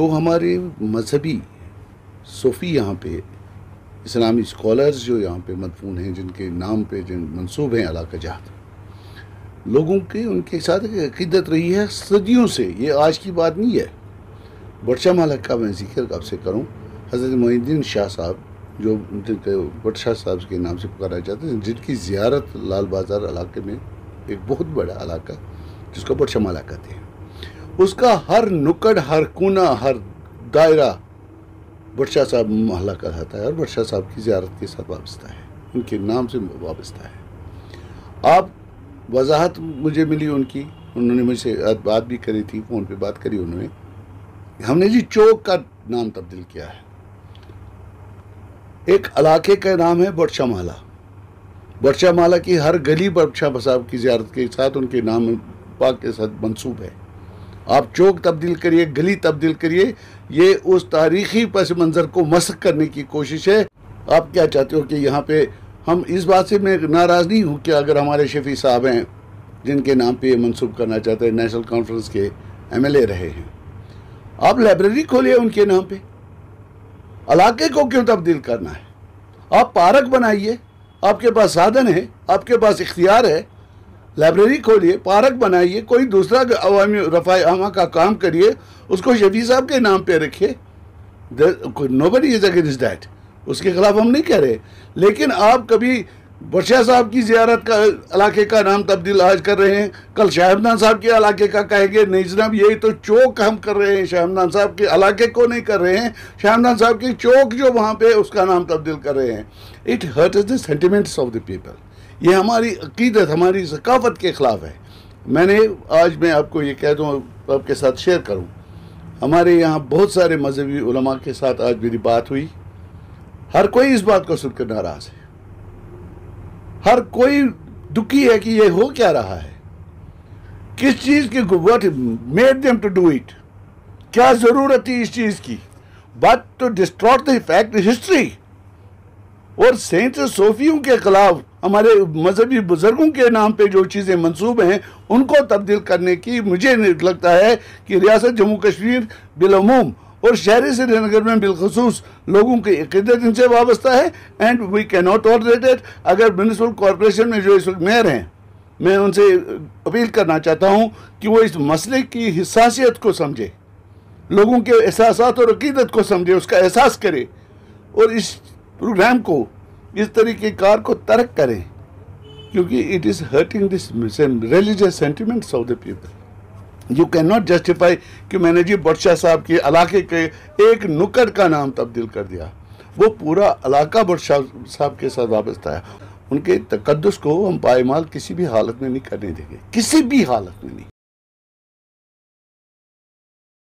तो हमारे मजहबी सूफ़ी यहाँ पे इस्लामी स्कॉलर्स जो यहाँ पे मदफून हैं, जिनके नाम पे जिन मंसूब हैं अलाका जहाद, लोगों के उनके साथ अक़ीदत रही है सदियों से। ये आज की बात नहीं है। बटशाह मालक का मैं जिक्र कब से करूँ, हज़रत मोइनुद्दीन शाह साहब जो जिनके बटशाह साहब के नाम से पुकारा जाता है, जिनकी ज़ियारत लाल बाज़ार इलाके में एक बहुत बड़ा इलाका जिसको बटशाह माला कहते हैं, उसका हर नुक्कड़, हर कोना, हर दायरा बटशाह साहब मोहल्ला कहलाता है और बटशाह साहब की ज़ियारत के साथ वाबस्ता है, उनके नाम से वाबस्ता है। आप वजाहत मुझे मिली उनकी, उन्होंने मुझसे बात भी करी थी, फ़ोन पे बात करी उन्होंने। हमने जी चौक का नाम तब्दील किया है। एक इलाके का नाम है बटशाह माला। बटशाह माला की हर गली बटशाह साहब की ज़ियारत के साथ उनके नाम पाक के साथ मंसूब है। आप चौक तब्दील करिए, गली तब्दील करिए, ये उस तारीख़ी पस मंज़र को मस्ख करने की कोशिश है। आप क्या चाहते हो कि यहाँ पे हम इस बात से मैं नाराज़ नहीं हूँ कि अगर हमारे शफी साहब हैं जिनके नाम पे ये मंसूब करना चाहते हैं, नेशनल कॉन्फ्रेंस के MLA रहे हैं, आप लाइब्रेरी खोलिए उनके नाम पे। इलाके को क्यों तब्दील करना है? आप पार्क बनाइए, आपके पास साधन है, आपके पास इख्तियार है, लाइब्रेरी खोलिए, पार्क बनाइए, कोई दूसरा अवामी रफ़ाए आमा का काम करिए, उसको शफी साहब के नाम पे रखिए। नोबडी इज अगेंस्ट दैट, उसके खिलाफ हम नहीं कह रहे। लेकिन आप कभी बटशाह साहब की ज़ियारत का इलाके का नाम तब्दील आज कर रहे हैं, कल शाह हमदान साहब के इलाके का कहेंगे नहीं जनाब यही तो चौक हम कर रहे हैं, शाह हमदान साहब के इलाके को नहीं कर रहे हैं, शाह हमदान साहब की चौक जो वहाँ पे उसका नाम तब्दील कर रहे हैं। It hurts the sentiments of the people. ये हमारी अकीदत, हमारी सकाफत के ख़िलाफ़ है। आज मैं आपको ये कह दूँ, आपके साथ शेयर करूँ, हमारे यहाँ बहुत सारे मजहबी उलमा के साथ आज मेरी बात हुई। हर कोई इस बात को सुनकर नाराज़ है, हर कोई दुखी है कि ये हो क्या रहा है, किस चीज़ की, what made them to do it, क्या ज़रूरत थी इस चीज़ की, but to distort the fact history. और सेंट सोफियों के खिलाफ हमारे मजहबी बुजुर्गों के नाम पे जो चीज़ें मंसूब हैं उनको तब्दील करने की मुझे लगता है कि रियासत जम्मू कश्मीर बिलअमूम और शहरी श्रीनगर में बिलखसूस लोगों की अक़ीदत इनसे वाबस्ता है and we can not tolerate it. अगर म्यूनिसिपल कॉरपोरेशन में जो इस वक्त मेयर हैं, मैं उनसे अपील करना चाहता हूँ कि वो इस मसले की हिस्सासियत को समझे, लोगों के एहसासात और अक़ीदत को समझे, उसका एहसास करे और इस प्रोग्राम को, इस तरीके कार को तर्क करें, क्योंकि it is hurting this religious sentiments of the people. You can not justify कि मैंने जी बटशाह साहब के इलाके के एक नुक्कड़ का नाम तब्दील कर दिया। वो पूरा इलाका बटशाह साहब के साथ वाबस्ता है। उनके तकद्दुस को हम पायमाल किसी भी हालत में नहीं करने देंगे, किसी भी हालत में नहीं।